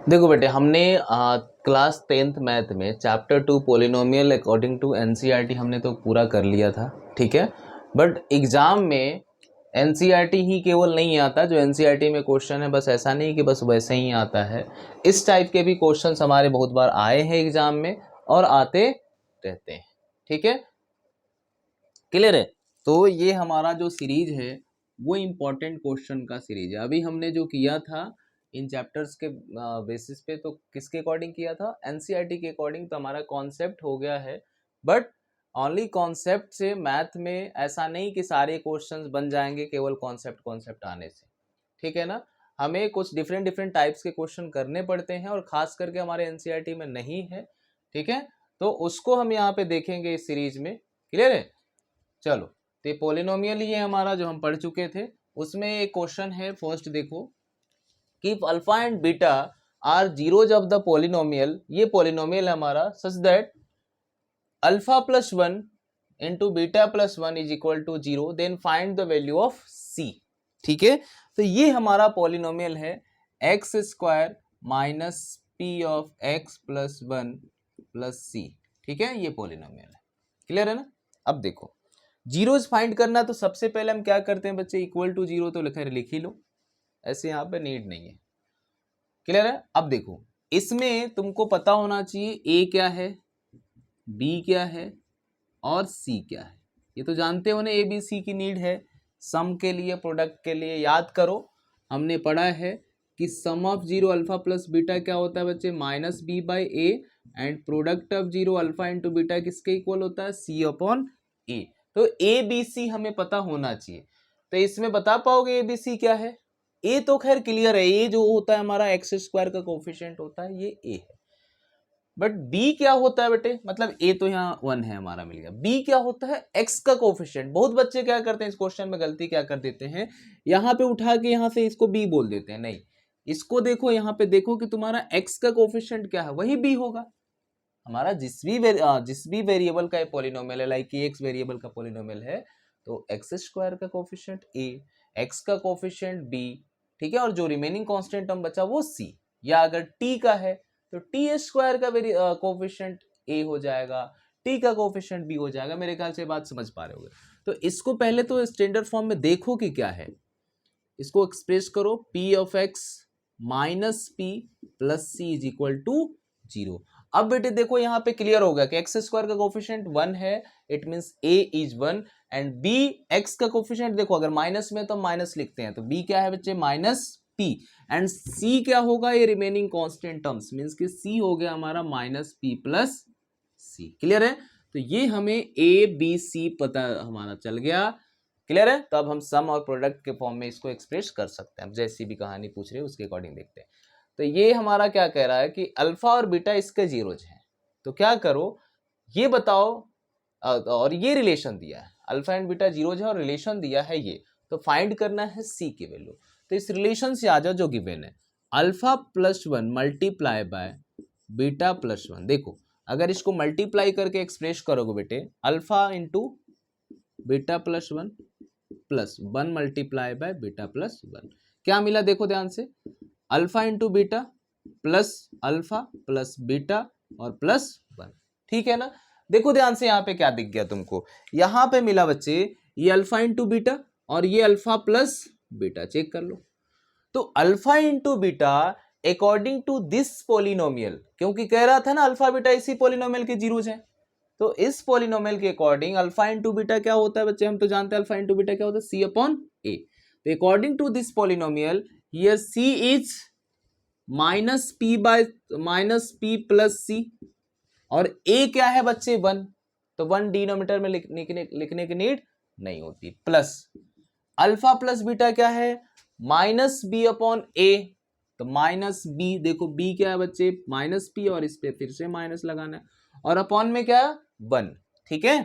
देखो बेटे, हमने क्लास 10th मैथ में chapter 2 polynomial according to NCERT हमने तो पूरा कर लिया था, ठीक है। बट एग्जाम में एनसीईआरटी ही केवल नहीं आता, जो एनसीईआरटी में क्वेश्चन है बस ऐसा नहीं कि बस वैसे ही आता है। इस टाइप के भी क्वेश्चंस हमारे बहुत बार आए हैं एग्जाम में और आते रहते हैं, ठीक है। क्लियर है। तो ये हमारा जो सीरीज है वो इम्पोर्टेंट क्वेश्चन का सीरीज है। अभी हमने जो किया था इन चैप्टर्स के बेसिस पे, तो किसके अकॉर्डिंग किया था? एनसीईआरटी के अकॉर्डिंग। तो हमारा कॉन्सेप्ट हो गया है, बट ओनली कॉन्सेप्ट से मैथ में ऐसा नहीं कि सारे क्वेश्चंस बन जाएंगे केवल कॉन्सेप्ट कॉन्सेप्ट आने से, ठीक है ना। हमें कुछ डिफरेंट डिफरेंट टाइप्स के क्वेश्चन करने पड़ते हैं और खास करके हमारे एनसीईआरटी में नहीं है, ठीक है। तो उसको हम यहाँ पे देखेंगे इस सीरीज में। क्लियर है। चलो, तो ये पोलिनोमियल ही है हमारा जो हम पढ़ चुके थे। उसमें एक क्वेश्चन है, फर्स्ट देखो कि alpha and beta are zeros of the polynomial. ये पोलिनोमियल है हमारा such that alpha plus 1 into beta plus 1 is equal to 0, then find the value of C, ठीक है। तो ये हमारा पोलिनोमियल है X square minus P of X plus 1 plus C, ठीक है। ये पोलिनोमियल है। क्लियर है ना। अब देखो, जीरोज फाइंड करना, तो सबसे पहले हम क्या करते हैं बच्चे, इक्वल टू 0 तो लिख ही लो, ऐसे यहाँ पे नीड नहीं है। क्लियर है। अब देखो, इसमें तुमको पता होना चाहिए ए क्या है, बी क्या है और सी क्या है। ये तो जानते हो ना, ए बी सी की नीड है सम के लिए, प्रोडक्ट के लिए। याद करो, हमने पढ़ा है कि sum of zero alpha plus beta क्या होता है बच्चे, minus B by A, and product of zero alpha into beta किसके इक्वल होता है, सी अपॉन ए। तो ए बी सी हमें पता होना चाहिए। तो इसमें बता पाओगे ए बी सी क्या है? ए तो खैर क्लियर है, ए जो होता है हमारा एक्स स्क्वायर का कोफिशिएंट होता है, ये ए है। बट बी क्या होता है बेटे, मतलब ए तो यहाँ 1 है हमारा, मिल गया। बी क्या होता है, एक्स का कोफिशिएंट। बहुत बच्चे क्या करते हैं इस क्वेश्चन में, गलती क्या कर देते हैं, यहाँ पे उठा के यहाँ से इसको बी बोल देते हैं। नहीं, इसको देखो, यहाँ पे देखो कि तुम्हारा एक्स का कोफिशिएंट क्या है, वही बी होगा हमारा। जिस भी वेरिएबल का पॉलिनोमियल है, लाइक एक्स वेरिएबल का पॉलिनोमियल है, तो एक्स स्क्वायर का कोफिशिएंट ए, एक्स का कोफिशिएंट बी, ठीक है। और जो रिमेनिंग कांस्टेंट टर्म बचा वो सी, या अगर टी का है तो टी स्क्वायर का कोफिशिएंट ए हो जाएगा, टी का कोफिशिएंट बी हो जाएगा। मेरे ख्याल से बात समझ पा रहे होगे। तो इसको पहले तो स्टैंडर्ड फॉर्म में देखो कि क्या है, इसको एक्सप्रेस करो, p of x minus P plus c is equal to 0। अब बेटे देखो, यहाँ पे क्लियर हो गया कि एक्स स्क्वायर का कोफिशिएंट 1 है, it means a is 1, and b x का कोफिशिएंट देखो, अगर माइनस में तो माइनस लिखते हैं, तो बी क्या है बच्चे, माइनस पी, एंड सी क्या होगा, ये रिमेनिंग कांस्टेंट टर्म्स, मींस कि सी हो गया हमारा माइनस पी प्लस सी। क्लियर है। तो ये हमें ए बी सी पता हमारा चल गया। क्लियर है। तो अब हम सम और प्रोडक्ट के फॉर्म में इसको एक्सप्रेस कर सकते हैं। जैसी भी कहानी पूछ रहे हैं उसके अकॉर्डिंग देखते हैं। तो ये हमारा क्या कह रहा है कि अल्फा और बीटा इसके जीरोज हैं। तो क्या करो, ये बताओ, और ये रिलेशन दिया है, अल्फा एंड बीटा जीरोज है और रिलेशन दिया है ये, तो फाइंड करना है सी की वैल्यू। तो इस रिलेशन से आ जाओ जो गिवन है, alpha plus 1 multiply by beta plus 1। देखो, अगर इसको मल्टीप्लाई करके एक्सप्रेस करोगे बेटे, alpha into beta plus 1 plus 1 multiply by beta plus 1, क्या मिला देखो ध्यान से, alpha into beta plus alpha plus beta और प्लस 1, ठीक है ना। देखो ध्यान से, यहाँ पे क्या दिख गया तुमको, यहाँ पे मिला बच्चे ये अल्फा इंटू बीटा और ये अल्फा प्लस बीटा, चेक कर लो। तो alpha into beta according to this polynomial, क्योंकि कह रहा था ना अल्फा बीटा इसी पोलिनोमियल के जीरोज हैं, तो इस पोलिनोमियल के अकॉर्डिंग अल्फा इंटू बीटा क्या होता है बच्चे, हम तो जानते हैं अल्फा इंटू बीटा क्या होता है, सी अपॉन ए। तो according to this polynomial here C is minus P by minus P plus C, और ए क्या है बच्चे 1, तो 1 डिनोमिनेटर में लिखने की नीड नहीं होती, प्लस अल्फा प्लस बीटा क्या है, माइनस बी अपॉन ए, तो माइनस बी, देखो बी क्या है बच्चे, माइनस पी, और इस पे फिर से माइनस लगाना है, और अपॉन में क्या 1, ठीक है।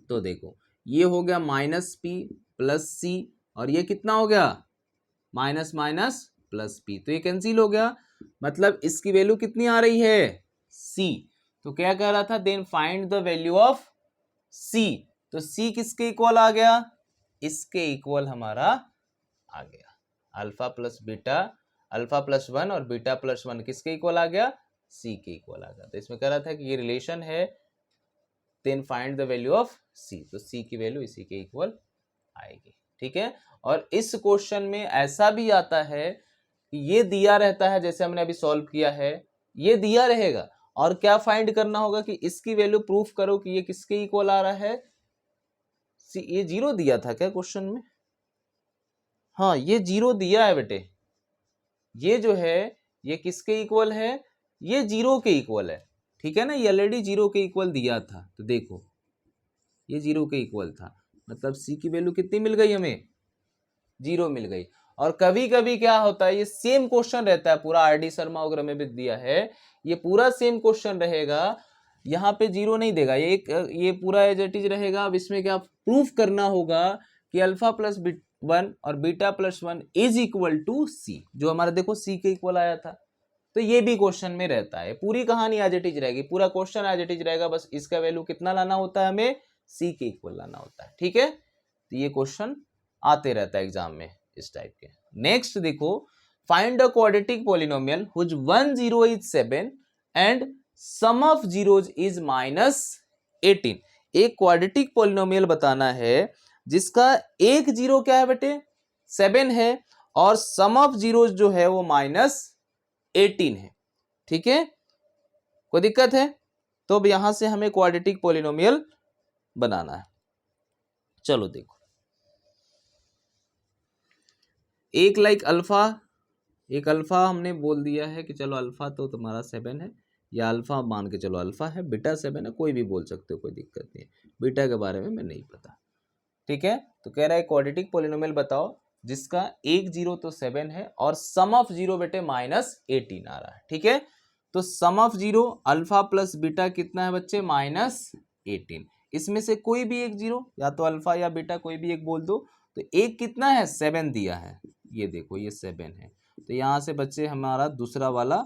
तो देखो ये हो गया माइनस पी प्लस सी, और ये कितना हो गया, माइनस माइनस प्लस पी, तो ये कैंसिल हो गया, मतलब इसकी वैल्यू कितनी आ रही है, सी। तो क्या कह रहा था, then find the value of C, तो सी किसके इक्वल आ गया, इसके इक्वल हमारा आ गया, alpha plus beta alpha plus 1 और बीटा प्लस 1 किसके इक्वल आ गया, सी के इक्वल आ गया। तो इसमें कह रहा था कि ये रिलेशन है, then find the value of C, तो सी की वैल्यू इसी के इक्वल आएगी। ठीक है, और इस क्वेश्चन में ऐसा भी आता है कि ये दिया रहता है, जैसे हमने अभी सॉल्व किया है, ये दिया रहेगा और क्या फाइंड करना होगा कि इसकी वैल्यू प्रूफ करो कि ये किसके इक्वल आ रहा है, ये जीरो दिया था क्या क्वेश्चन में, हाँ ये जीरो दिया है बेटे, ये जो है ये किसके इक्वल है, ये जीरो के इक्वल है। ठीक है ना, ये ऑलरेडी जीरो के इक्वल दिया था, तो देखो ये जीरो के इक्वल था, मतलब सी की वैल्यू कितनी मिल गई हमें, जीरो मिल गई। और कभी कभी क्या होता है, ये सेम क्वेश्चन रहता है पूरा, आरडी शर्मा वगैरह में भी दिया है, ये पूरा सेम क्वेश्चन रहेगा, यहाँ पे जीरो नहीं देगा, ये पूरा एज इट इज रहेगा। अब इसमें क्या प्रूफ करना होगा कि अल्फा प्लस 1 और beta plus 1 is equal to C, जो हमारा देखो सी के इक्वल आया था। तो ये भी क्वेश्चन में रहता है, पूरी कहानी एज इट इज रहेगी, पूरा क्वेश्चन एज इट इज रहेगा, बस इसका वैल्यू कितना लाना होता है, हमें सी के इक्वल लाना होता है। ठीक है, तो ये क्वेश्चन आते रहता है एग्जाम में इस टाइप के। नेक्स्ट देखो, find a quadratic polynomial which 1 0 is 7 and sum of zeros is -18। एक क्वाड्रेटिक पॉलिनोमियल बताना है जिसका एक जीरो क्या है बेटे, 7 है, और सम ऑफ जीरोज जो है वो -18 है। ठीक है, कोई दिक्कत है, तो अब यहां से हमें क्वाड्रेटिक पॉलिनोमियल बनाना है। चलो देखो, एक लाइक अल्फा, एक अल्फा हमने बोल दिया है कि चलो अल्फा तो तुम्हारा 7 है, या अल्फा मान के चलो अल्फा है, बीटा 7 है, कोई भी बोल सकते हो, कोई दिक्कत नहीं है, बीटा के बारे में मैं नहीं पता। ठीक है, तो कह रहा है क्वाड्रेटिक पॉलिनोमियल बताओ जिसका एक जीरो तो 7 है और सम ऑफ जीरो बेटे -18 आ रहा है। ठीक है, तो sum of zero alpha plus beta कितना है बच्चे, -18। इसमें से कोई भी एक जीरो, या तो अल्फा या बीटा कोई भी एक बोल दो, तो एक कितना है, 7 दिया है, ये देखो ये 7 है, तो यहां से बच्चे हमारा दूसरा वाला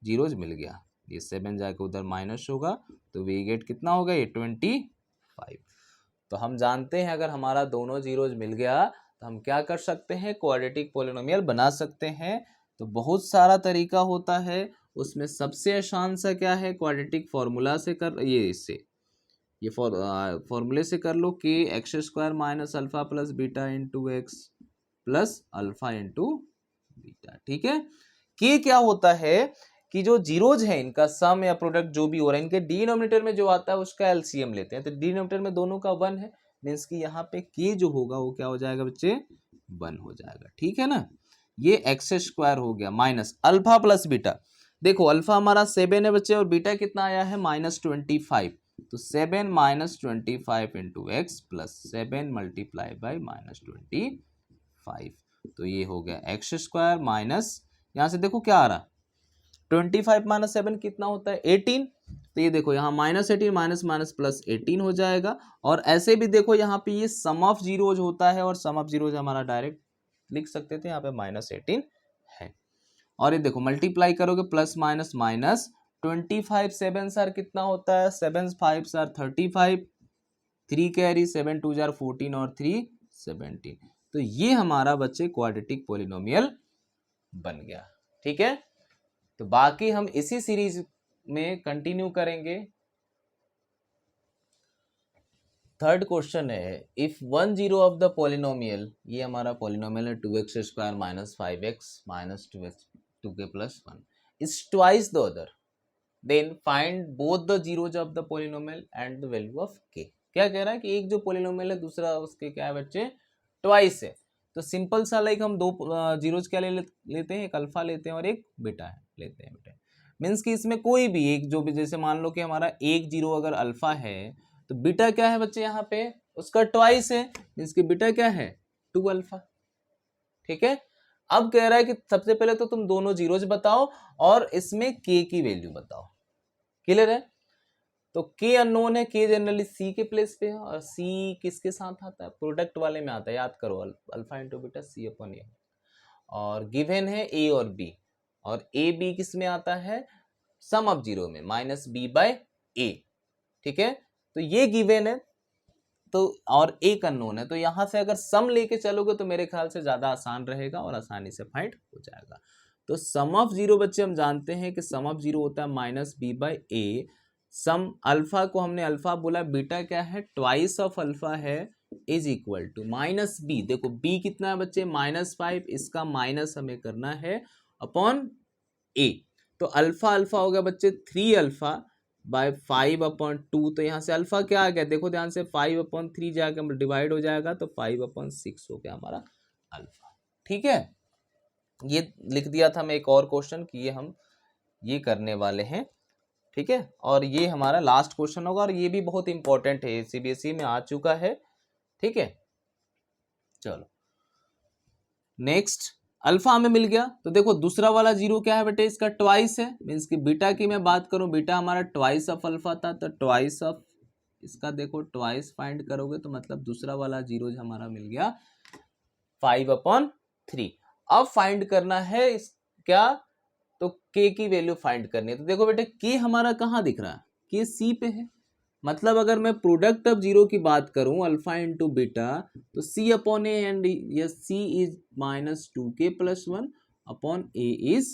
जीरोज मिल गया, ये 7 जाके उधर माइनस होगा, तो वी गेट कितना होगा, ये 25। तो हम जानते हैं अगर हमारा दोनों जीरोज मिल गया तो हम क्या कर सकते हैं, क्वाड्रेटिक पॉलिनोमियल बना सकते हैं। तो बहुत सारा तरीका होता है, उसमें सबसे आसान सा क्या है, क्वाड्रेटिक फॉर्मूला से कर, ये फॉर्मूले से कर लो कि x² minus alpha plus beta into x plus alpha into beta. ठीक है, के क्या होता है कि जो जीरोज है इनका सम या प्रोडक्ट जो भी हो रहा है, इनके डिनोमिनेटर में जो आता है उसका एलसीएम लेते हैं, तो डिनोमिनेटर में दोनों का 1 है, मीन्स कि यहाँ पे के जो होगा वो क्या हो जाएगा बच्चे, 1 हो जाएगा। ठीक है ना, ये x² हो गया माइनस अल्फा प्लस बीटा, देखो अल्फा हमारा 7 है बच्चे और बीटा कितना आया है -25, तो 7 -25 into x plus 7 multiply by -25, तो ये हो गया x² माइनस, यहाँ से देखो क्या आ रहा, 25 माइनस 7 कितना होता है, 18, तो ये देखो यहाँ -18 माइनस माइनस प्लस 18 हो जाएगा। और ऐसे भी देखो यहाँ पे ये सम ऑफ जीरोज होता है, और सम ऑफ जीरोज हमारा डायरेक्ट लिख सकते थे, यहाँ पे -18 है। और ये देखो मल्टीप्लाई करोगे प्लस माइनस माइनस, 25 7 सर कितना होता है, 7 5 सर 35, 3 कैरी 7 2 जार 14 और 3 17, तो ये हमारा बच्चे क्वाड्रेटिक पॉलिनोमियल बन गया। ठीक है, तो बाकी हम इसी सीरीज में कंटिन्यू करेंगे। थर्ड क्वेश्चन है, इफ 1 0 ऑफ द पॉलिनोमियल, ये हमारा पॉलिनोमियल है 2x² minus 5x minus 2x 2k plus 1 is twice the other, then find both the zeros of the polynomial and the value of k। क्या कह रहा है कि एक जो पॉलिनोमियल है दूसरा उसके क्या है बच्चे, ट्वाइस है। तो सिंपल सा लाइक हम दो जीरोज क्या लेते हैं, एक अल्फा लेते हैं और एक बीटा लेते हैं बेटा, मीन्स कि इसमें कोई भी एक जो भी, जैसे मान लो कि हमारा एक जीरो अगर अल्फा है तो बीटा क्या है बच्चे, यहाँ पे उसका ट्वाइस है, मीन्स कि बीटा क्या है 2 अल्फा। ठीक है, अब कह रहा है कि सबसे पहले तो तुम दोनों जीरोज बताओ और इसमें k की वैल्यू बताओ। क्लियर है, तो k अननोन है, k जनरली c के प्लेस पे है, और c किसके साथ आता है, प्रोडक्ट वाले में आता है, याद करो अल्फा इंटू बीटा c अपन ए, और गिवन है a और b, और a b किस में आता है, सम ऑफ जीरो में -b/a। ठीक है, तो ये गिवन है, तो और एक अननोन है, तो यहाँ से अगर सम लेके चलोगे तो मेरे ख्याल से ज़्यादा आसान रहेगा और आसानी से फाइंड हो जाएगा। तो सम ऑफ जीरो बच्चे हम जानते हैं कि सम ऑफ जीरो होता है minus B by a. Sum alpha को हमने अल्फा बोला, बीटा क्या है, ट्वाइस ऑफ अल्फा है, is equal to minus b. देखो बी कितना है बच्चे, -5, इसका माइनस हमें करना है अपॉन ए। तो अल्फा अल्फा हो गया बच्चे 3 अल्फा बाय 5/2। तो यहाँ से अल्फा क्या आ गया, देखो ध्यान से, 5/3 जाकर डिवाइड हो जाएगा तो 5/6 हो गया हमारा अल्फा। ठीक है, ये लिख दिया था मैं एक और क्वेश्चन कि ये हम ये करने वाले हैं। ठीक है, और ये हमारा लास्ट क्वेश्चन होगा और ये भी बहुत इंपॉर्टेंट है, सीबीएसई में आ चुका है। ठीक है, चलो नेक्स्ट, अल्फा हमें मिल गया। तो देखो दूसरा वाला जीरो क्या है बेटे, इसका ट्वाइस है, मीन्स कि बीटा की मैं बात करूं, बीटा हमारा ट्वाइस ऑफ अल्फा था, तो ट्वाइस ऑफ इसका देखो ट्वाइस फाइंड करोगे तो मतलब दूसरा वाला जीरो हमारा मिल गया 5/3। अब फाइंड करना है क्या, तो k की वैल्यू फाइंड करनी है। तो देखो बेटे k हमारा कहाँ दिख रहा है, k c पे है, मतलब अगर मैं प्रोडक्ट ऑफ जीरो की बात करूं अल्फा इंटू बीटा, तो c अपॉन ए एंड ये c is -2k + 1 upon a is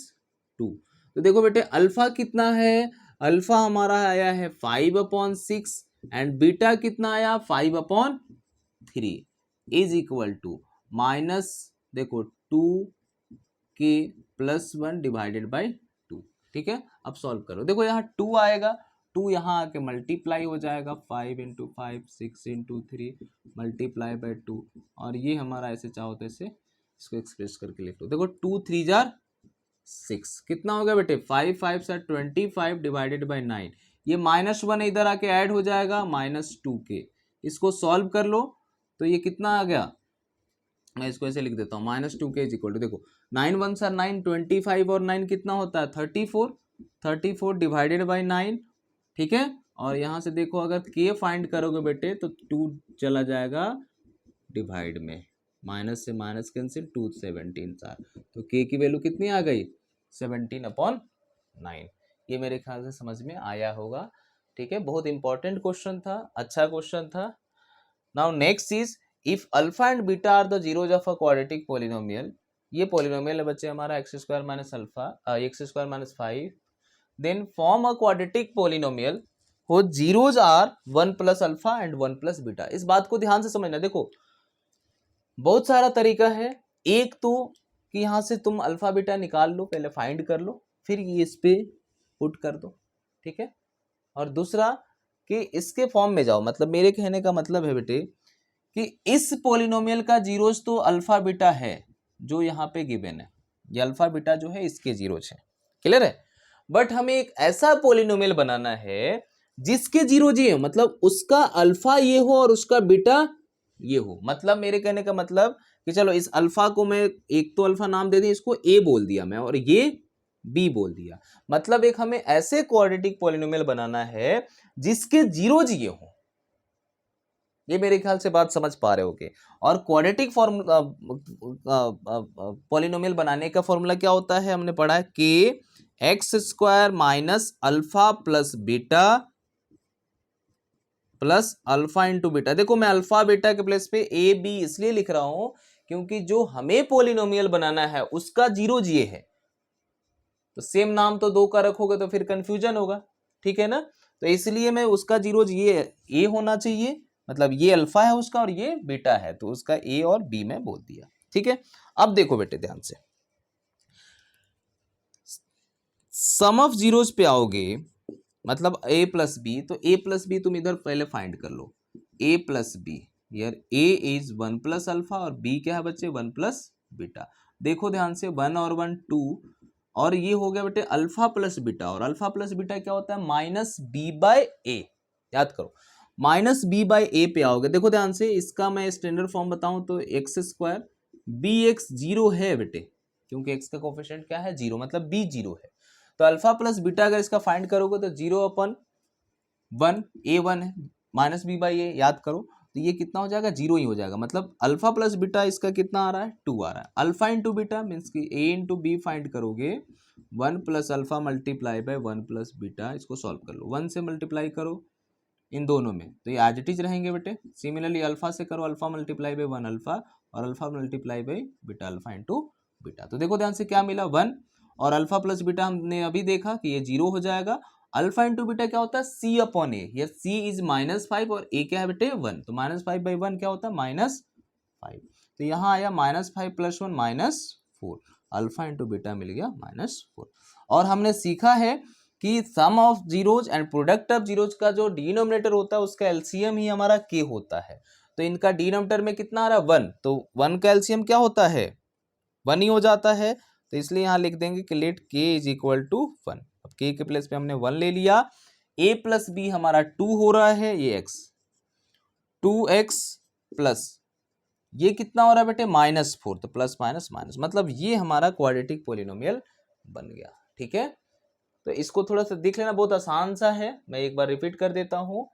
2। तो देखो बेटे अल्फा कितना है, अल्फा हमारा आया है 5/6 एंड बीटा कितना आया 5/3 इज इक्वल टू माइनस देखो 2k + 1 डिवाइडेड बाई 2। ठीक है, अब सॉल्व करो, देखो यहाँ 2 आएगा, 2 यहाँ आके मल्टीप्लाई हो जाएगा 5 × 5 6 × 3 मल्टीप्लाई बाई 2, और ये हमारा ऐसे चाहो तो ऐसे इसको एक्सप्रेस करके लिख लो। देखो 2 3 जार 6 कितना हो गया बेटे, 5 5 × 25 डिवाइडेड बाई 9। ये -1 इधर आके ऐड हो जाएगा -2k। इसको सॉल्व कर लो तो ये कितना आ गया, मैं इसको ऐसे लिख देता हूँ -2k इज इक्वल टू, देखो 9 1 × 9, 25 और 9 कितना होता है 34 डिवाइडेड बाई 9। ठीक है, और यहाँ से देखो अगर k फाइंड करोगे बेटे तो 2 चला जाएगा डिवाइड में, माइनस से माइनस कैंसिल, 2 17 4, तो k की वैल्यू कितनी आ गई 17/9। ये मेरे ख्याल से समझ में आया होगा। ठीक है, बहुत इंपॉर्टेंट क्वेश्चन था, अच्छा क्वेश्चन था। Now next is if alpha and beta are the zeros of a quadratic polynomial. ये पॉलिनोमियल है बच्चे हमारा x² - alpha x² - 5, then form a quadratic polynomial whose zeros are 1 + alpha and 1 + beta. इस बात को ध्यान से समझना, देखो बहुत सारा तरीका है, एक तो कि यहाँ से तुम अल्फा बीटा निकाल लो, पहले फाइंड कर लो, फिर ये इस पे पुट कर दो। ठीक है, और दूसरा कि इसके फॉर्म में जाओ, मतलब मेरे कहने का मतलब है बेटे कि इस पॉलिनोमियल का जीरोज तो अल्फा बीटा है जो यहाँ पे गिवन है, ये अल्फा बीटा जो है इसके जीरोज है, क्लियर है। बट हमें एक ऐसा पॉलिनोमियल बनाना है जिसके जीरोज ये हो, मतलब उसका अल्फा ये हो और उसका बीटा ये हो। मतलब मेरे कहने का मतलब कि चलो इस अल्फा को मैं एक तो अल्फा नाम दे दिया, इसको ए बोल दिया मैं, और ये बी बोल दिया। मतलब एक हमें ऐसे क्वाड्रेटिक पॉलिनोमियल बनाना है जिसके जीरोज ये हो। ये मेरे ख्याल से बात समझ पा रहे होगे। और क्वाड्रेटिक फॉर्मूला पॉलिनोमियल बनाने का फॉर्मूला क्या होता है, हमने पढ़ा है कि x² - alpha + beta plus alpha into beta. देखो मैं अल्फा बीटा के प्लेस पे ए बी इसलिए लिख रहा हूं क्योंकि जो हमें पॉलिनोमियल बनाना है उसका जीरोज ये है, तो सेम नाम तो दो का रखोगे तो फिर कंफ्यूजन होगा। ठीक है ना, तो इसलिए मैं उसका जीरोज ये होना चाहिए, मतलब ये अल्फा है उसका और ये बीटा है, तो उसका ए और बी में बोल दिया। ठीक है, अब देखो बेटे ध्यान से, सम ऑफ जीरोज पे आओगे, मतलब a + b, तो a + b तुम इधर पहले फाइंड कर लो, a + b, यार a इज 1 + अल्फा और b क्या है बच्चे 1 + बीटा। देखो ध्यान से 1 और 1 2, और ये हो गया बेटे अल्फा + बीटा, और अल्फा + बीटा क्या होता है -b/a। याद करो -b/a पे आओगे। देखो ध्यान से, इसका मैं स्टैंडर्ड फॉर्म बताऊं तो x², bx 0 है बेटे, क्योंकि x का कोफिशिएंट क्या है 0, मतलब b 0 है। तो अल्फा + बीटा अगर इसका फाइंड करोगे तो 0/1 a1 है, -b/a याद करो, तो ये कितना हो जाएगा 0 ही हो जाएगा। मतलब अल्फा + बीटा इसका कितना आ रहा है 2 आ रहा है। अल्फा इंटू बीटा मीन्स कि a इंटू बी फाइंड करोगे 1 + अल्फा × 1 + बीटा, इसको सॉल्व कर लो, 1 से मल्टीप्लाई करो इन दोनों में, तो ये एज इट इज रहेंगे बेटे। सिमिलरली अल्फा से करो, अल्फा मल्टीप्लाई बाई 1 अल्फा और alpha multiply by beta alpha into beta. तो देखो ध्यान से क्या मिला 1, और अल्फा प्लस बीटा हमने अभी देखा कि ये 0 हो जाएगा। अल्फा इंटू बीटा क्या होता है c अपॉन ए, ये c इज -5 और a क्या है बेटे 1, तो -5/1 क्या होता है -5। तो यहाँ आया -5 + 1 -4, अल्फा इंटू बीटा मिल गया -4। और हमने सीखा है कि sum of zeros and product of zeros का जो डिनोमिनेटर होता है उसका एलसीएम ही हमारा k होता है। तो इनका डिनोमिनेटर में कितना आ रहा है 1, तो 1 का एलसीएम क्या होता है 1 ही हो जाता है। तो इसलिए यहाँ लिख देंगे कि let k is equal to 1। अब k के प्लेस पे हमने 1 ले लिया, a प्लस बी हमारा 2 हो रहा है, ये x 2x प्लस ये कितना हो रहा है बेटे -4, तो प्लस माइनस माइनस, मतलब ये हमारा क्वाड्रेटिक पोलिनोमियल बन गया। ठीक है, तो इसको थोड़ा सा देख लेना, बहुत आसान सा है, मैं एक बार रिपीट कर देता हूँ,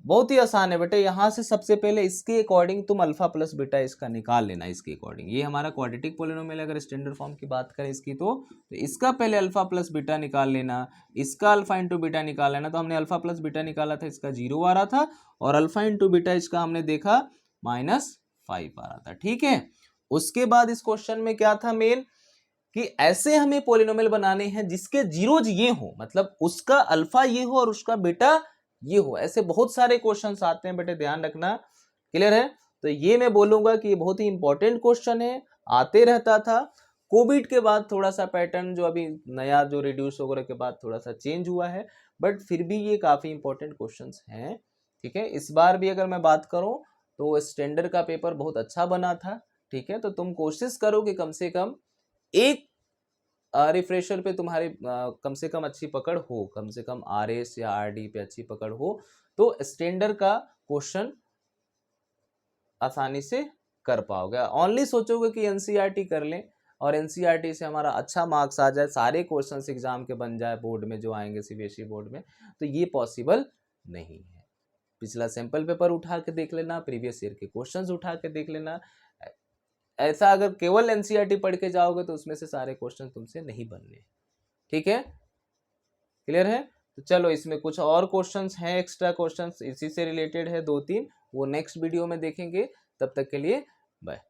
बहुत ही आसान है बेटे। यहाँ से सबसे पहले इसके अकॉर्डिंग तुम अल्फा प्लस बीटा इसका निकाल लेना, इसके अकॉर्डिंग ये हमारा क्वाड्रेटिक पोलिनोमियल अगर स्टैंडर्ड फॉर्म की बात करें इसकी, तो इसका पहले अल्फा प्लस बीटा निकाल लेना, इसका अल्फा इंटू बीटा निकाल लेना। तो हमने अल्फा प्लस बीटा निकाला था, इसका 0 आ रहा था, और अल्फा इंटू बीटा इसका हमने देखा -5 आ रहा था। ठीक है, उसके बाद इस क्वेश्चन में क्या था मेन, कि ऐसे हमें पोलिनोमियल बनाने हैं जिसके जीरोज ये हो, मतलब उसका अल्फा ये हो और उसका बीटा ये हो। ऐसे बहुत सारे क्वेश्चंस आते हैं बेटे, ध्यान रखना। क्लियर है, तो ये मैं बोलूंगा कि ये बहुत ही इंपॉर्टेंट क्वेश्चन है, आते रहता था। कोविड के बाद थोड़ा सा पैटर्न जो अभी नया जो रिड्यूस वगैरह के बाद थोड़ा सा चेंज हुआ है, बट फिर भी ये काफी इंपॉर्टेंट क्वेश्चंस हैं। ठीक है, इस बार भी अगर मैं बात करूं तो स्टैंडर्ड का पेपर बहुत अच्छा बना था। ठीक है, तो तुम कोशिश करो कि कम से कम एक रिफ्रेशर पे तुम्हारी कम से कम अच्छी पकड़ हो, कम से कम आरएस या आरडी पे अच्छी पकड़ हो, तो स्टैंडर्ड का क्वेश्चन आसानी से कर पाओगे। ओनली सोचोगे कि एनसीईआरटी कर लें और एनसीईआरटी से हमारा अच्छा मार्क्स आ जाए, सारे क्वेश्चंस एग्जाम के बन जाए बोर्ड में जो आएंगे सीबीएसई बोर्ड में, तो ये पॉसिबल नहीं है। पिछला सैंपल पेपर उठा के देख लेना, प्रीवियस ईयर के क्वेश्चंस उठा के देख लेना। ऐसा अगर केवल एनसीईआरटी पढ़ के जाओगे तो उसमें से सारे क्वेश्चन तुमसे नहीं बनने। ठीक है, क्लियर है। तो चलो इसमें कुछ और क्वेश्चंस हैं, एक्स्ट्रा क्वेश्चंस इसी से रिलेटेड है 2-3, वो नेक्स्ट वीडियो में देखेंगे। तब तक के लिए बाय।